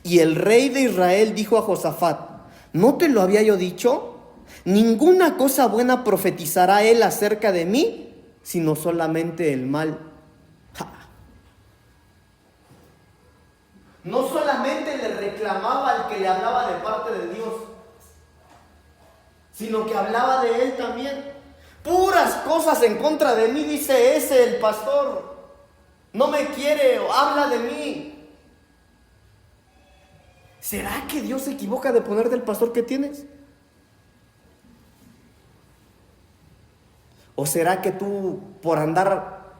Y el rey de Israel dijo a Josafat: ¿no te lo había yo dicho? Ninguna cosa buena profetizará él acerca de mí, sino solamente el mal. No solamente le reclamaba al que le hablaba de parte de Dios, sino que hablaba de él también. Puras cosas en contra de mí, dice ese, el pastor. No me quiere o habla de mí. ¿Será que Dios se equivoca de poner del pastor que tienes? ¿O será que tú, por andar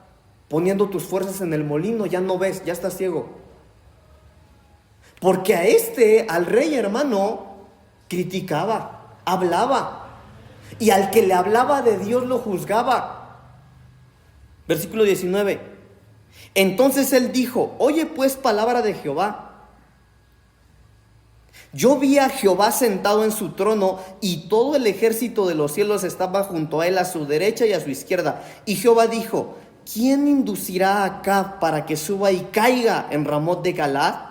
poniendo tus fuerzas en el molino, ya no ves, ya estás ciego? Porque al rey hermano, criticaba, hablaba, y al que le hablaba de Dios lo juzgaba. Versículo 19. Entonces él dijo: oye pues palabra de Jehová. Yo vi a Jehová sentado en su trono, y todo el ejército de los cielos estaba junto a él, a su derecha y a su izquierda. Y Jehová dijo: ¿quién inducirá a Acab para que suba y caiga en Ramot de Galad?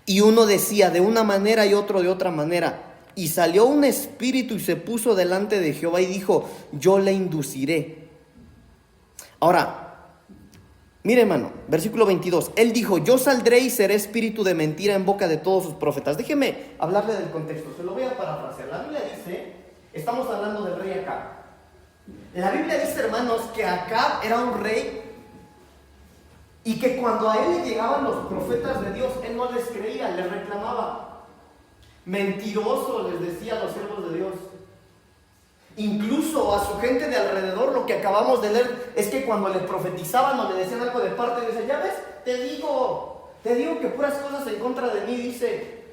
Y uno decía de una manera y otro de otra manera. Y salió un espíritu y se puso delante de Jehová y dijo: yo le induciré. Ahora, mire, hermano, versículo 22. Él dijo: yo saldré y seré espíritu de mentira en boca de todos sus profetas. Déjeme hablarle del contexto, se lo voy a parafrasear. La Biblia dice, estamos hablando del rey Acab. La Biblia dice, hermanos, que Acab era un rey y que cuando a él le llegaban los profetas de Dios, él no les creía, les reclamaba. Mentiroso, les decía a los siervos de Dios. Incluso a su gente de alrededor, lo que acabamos de leer es que cuando le profetizaban o le decían algo de parte, decían: ya ves, te digo que puras cosas en contra de mí, dice.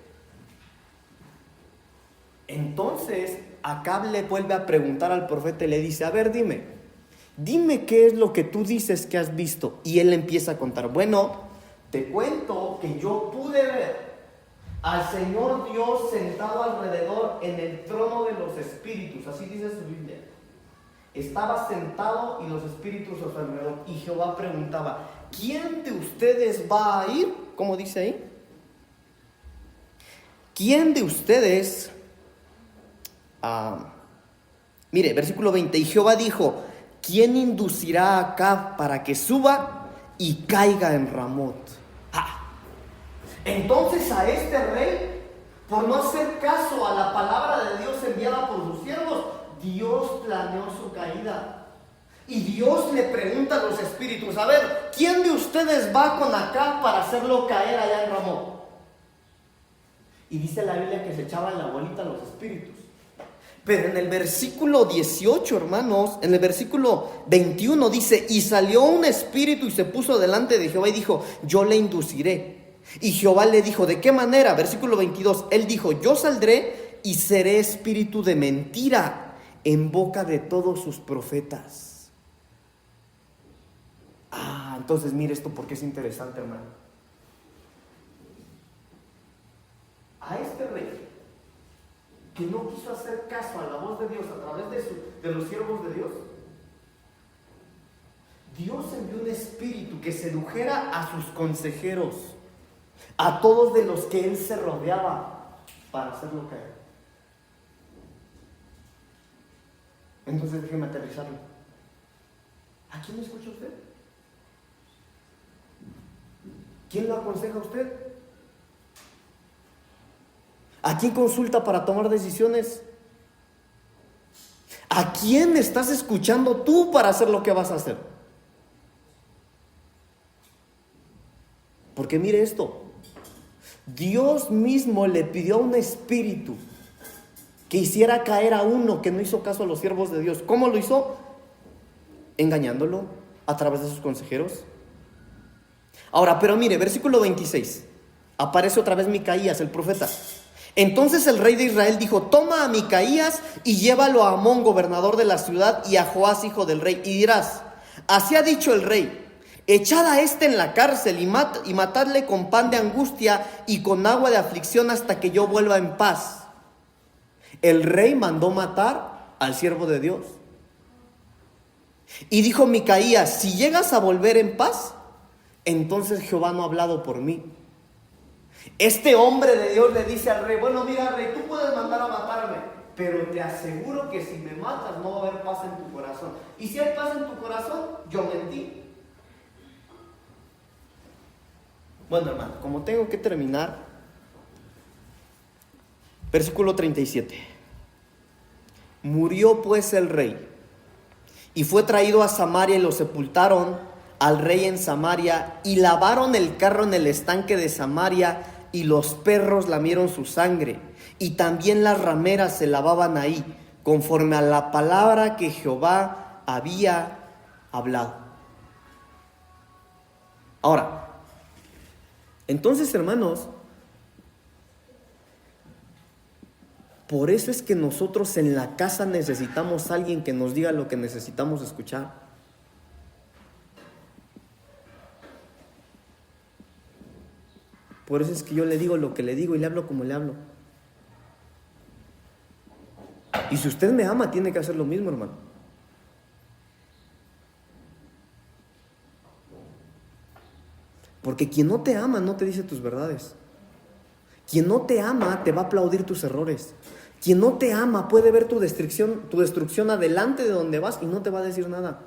Entonces Acab le vuelve a preguntar al profeta y le dice: a ver, dime qué es lo que tú dices que has visto. Y él empieza a contar: bueno, te cuento que yo pude ver al Señor Dios sentado alrededor en el trono de los espíritus. Así dice su Biblia. Estaba sentado y los espíritus a su alrededor. Y Jehová preguntaba: ¿quién de ustedes va a ir? ¿Cómo dice ahí? ¿Quién de ustedes? Mire, versículo 20. Y Jehová dijo: ¿quién inducirá a Acab para que suba y caiga en Ramot? Entonces a este rey, por no hacer caso a la palabra de Dios enviada por sus siervos, Dios planeó su caída. Y Dios le pregunta a los espíritus: a ver, ¿quién de ustedes va con acá para hacerlo caer allá en Ramón? Y dice la Biblia que se echaban la bolita a los espíritus. Pero en el versículo 18, hermanos, en el versículo 21 dice: y salió un espíritu y se puso delante de Jehová y dijo: yo le induciré. Y Jehová le dijo: ¿de qué manera? Versículo 22, él dijo: yo saldré y seré espíritu de mentira en boca de todos sus profetas. Entonces mire esto porque es interesante, hermano. A este rey que no quiso hacer caso a la voz de Dios a través de los siervos de Dios, Dios envió un espíritu que sedujera a sus consejeros, a todos de los que él se rodeaba, para hacerlo caer. Entonces déjeme aterrizarlo. ¿A quién escucha usted? ¿Quién lo aconseja a usted? ¿A quién consulta para tomar decisiones? ¿A quién estás escuchando tú para hacer lo que vas a hacer? Porque mire esto, Dios mismo le pidió a un espíritu que hiciera caer a uno que no hizo caso a los siervos de Dios. ¿Cómo lo hizo? Engañándolo a través de sus consejeros. Ahora, pero mire, versículo 26, aparece otra vez Micaías, el profeta. Entonces el rey de Israel dijo: toma a Micaías y llévalo a Amón, gobernador de la ciudad, y a Joás, hijo del rey, y dirás: así ha dicho el rey, echad a este en la cárcel y matadle con pan de angustia y con agua de aflicción hasta que yo vuelva en paz. El rey mandó matar al siervo de Dios. Y dijo Micaías: si llegas a volver en paz, entonces Jehová no ha hablado por mí. Este hombre de Dios le dice al rey: bueno, mira, rey, tú puedes mandar a matarme, pero te aseguro que si me matas no va a haber paz en tu corazón. Y si hay paz en tu corazón, yo mentí. Bueno, hermano, como tengo que terminar, versículo 37. Murió pues el rey, y fue traído a Samaria, y lo sepultaron al rey en Samaria, y lavaron el carro en el estanque de Samaria, y los perros lamieron su sangre, y también las rameras se lavaban ahí, conforme a la palabra que Jehová había hablado. Ahora, entonces, hermanos, por eso es que nosotros en la casa necesitamos a alguien que nos diga lo que necesitamos escuchar. Por eso es que yo le digo lo que le digo y le hablo como le hablo. Y si usted me ama, tiene que hacer lo mismo, hermano. Porque quien no te ama no te dice tus verdades. Quien no te ama te va a aplaudir tus errores. Quien no te ama puede ver tu destrucción adelante de donde vas y no te va a decir nada.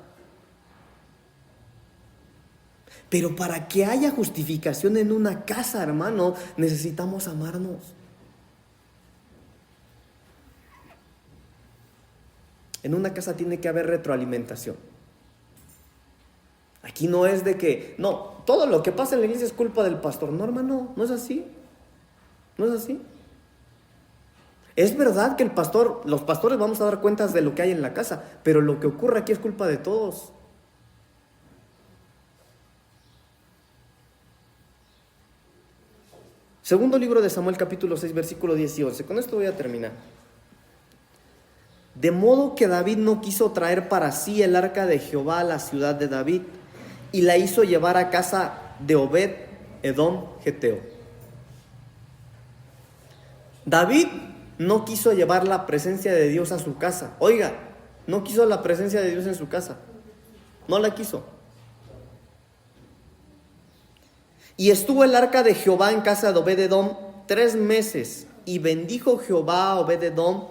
Pero para que haya justificación en una casa, hermano, necesitamos amarnos. En una casa tiene que haber retroalimentación. Aquí no es de que, no, todo lo que pasa en la iglesia es culpa del pastor. No, hermano, no es así. No es así. Es verdad que los pastores vamos a dar cuentas de lo que hay en la casa, pero lo que ocurre aquí es culpa de todos. Segundo libro de Samuel, capítulo 6, versículo 10 y 11. Con esto voy a terminar. De modo que David no quiso traer para sí el arca de Jehová a la ciudad de David, y la hizo llevar a casa de Obed Edom Geteo. David no quiso llevar la presencia de Dios a su casa. Oiga, no quiso la presencia de Dios en su casa. No la quiso. Y estuvo el arca de Jehová en casa de Obed Edom 3 meses, y bendijo Jehová a Obed Edom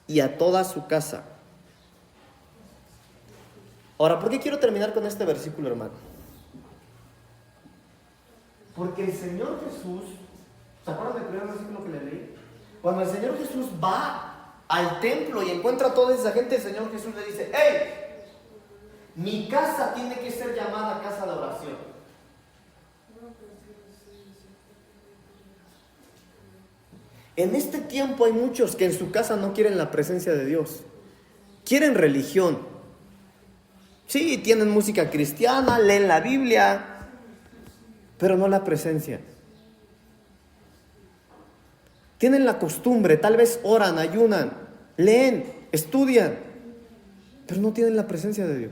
y a toda su casa. Ahora, ¿por qué quiero terminar con este versículo, hermano? Porque el Señor Jesús, ¿se acuerdan del primer versículo que le leí? Cuando el Señor Jesús va al templo y encuentra a toda esa gente, el Señor Jesús le dice: ¡hey! Mi casa tiene que ser llamada casa de oración. En este tiempo hay muchos que en su casa no quieren la presencia de Dios. Quieren religión. Sí, tienen música cristiana, leen la Biblia, pero no la presencia. Tienen la costumbre, tal vez oran, ayunan, leen, estudian, pero no tienen la presencia de Dios.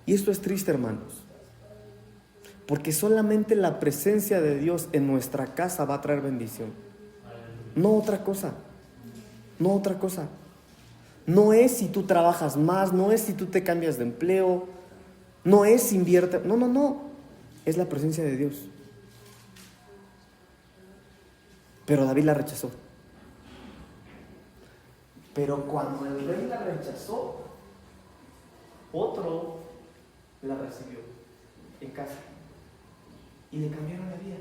Y esto es triste, hermanos, porque solamente la presencia de Dios en nuestra casa va a traer bendición. No otra cosa, no otra cosa. No es si tú trabajas más, no es si tú te cambias de empleo, no es si inviertes, no, es la presencia de Dios. Pero David la rechazó. Pero cuando el rey la rechazó, otro la recibió en casa y le cambiaron la vida.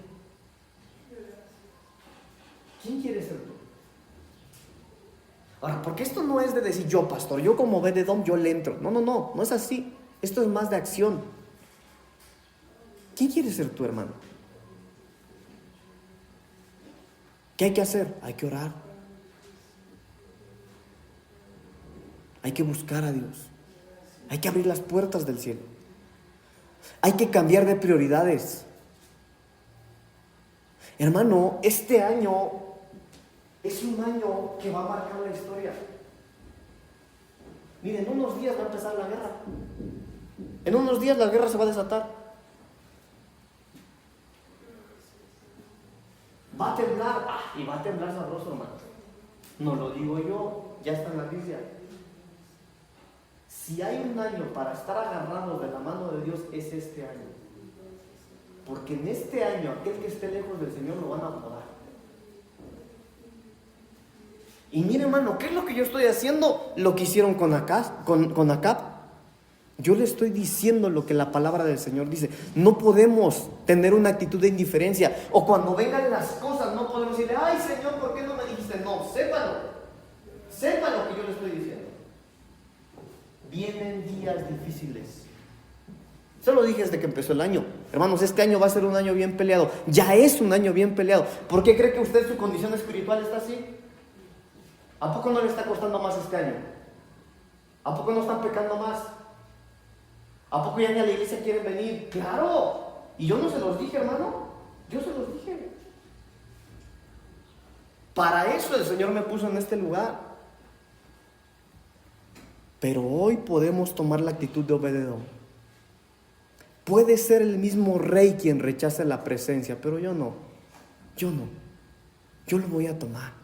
¿Quién quiere ser tú? Ahora, porque esto no es de decir yo, pastor, yo como Obed-Edom, yo le entro. No es así. Esto es más de acción. ¿Quién quiere ser tu hermano? ¿Qué hay que hacer? Hay que orar. Hay que buscar a Dios. Hay que abrir las puertas del cielo. Hay que cambiar de prioridades. Hermano, este año es un año que va a marcar la historia. Miren, en unos días va a empezar la guerra. En unos días la guerra se va a desatar. Va a temblar, y va a temblar sabroso, hermano. No lo digo yo, ya está en la Biblia. Si hay un año para estar agarrados de la mano de Dios, es este año. Porque en este año, aquel que esté lejos del Señor lo van a podar. Y mire, hermano, ¿qué es lo que yo estoy haciendo? Lo que hicieron con Acab. Yo le estoy diciendo lo que la palabra del Señor dice. No podemos tener una actitud de indiferencia. O cuando vengan las cosas, no podemos decirle: ay, Señor, ¿por qué no me dijiste? No, sépalo. Sepa lo que yo le estoy diciendo. Vienen días difíciles. Se lo dije desde que empezó el año. Hermanos, este año va a ser un año bien peleado. Ya es un año bien peleado. ¿Por qué cree que usted su condición espiritual está así? ¿A poco no le está costando más este año? ¿A poco no están pecando más? ¿A poco ya ni a la iglesia quieren venir? ¡Claro! Y yo no se los dije, hermano. Yo se los dije. Para eso el Señor me puso en este lugar. Pero hoy podemos tomar la actitud de Obed-Edom. Puede ser el mismo rey quien rechace la presencia, pero yo no. Yo lo voy a tomar.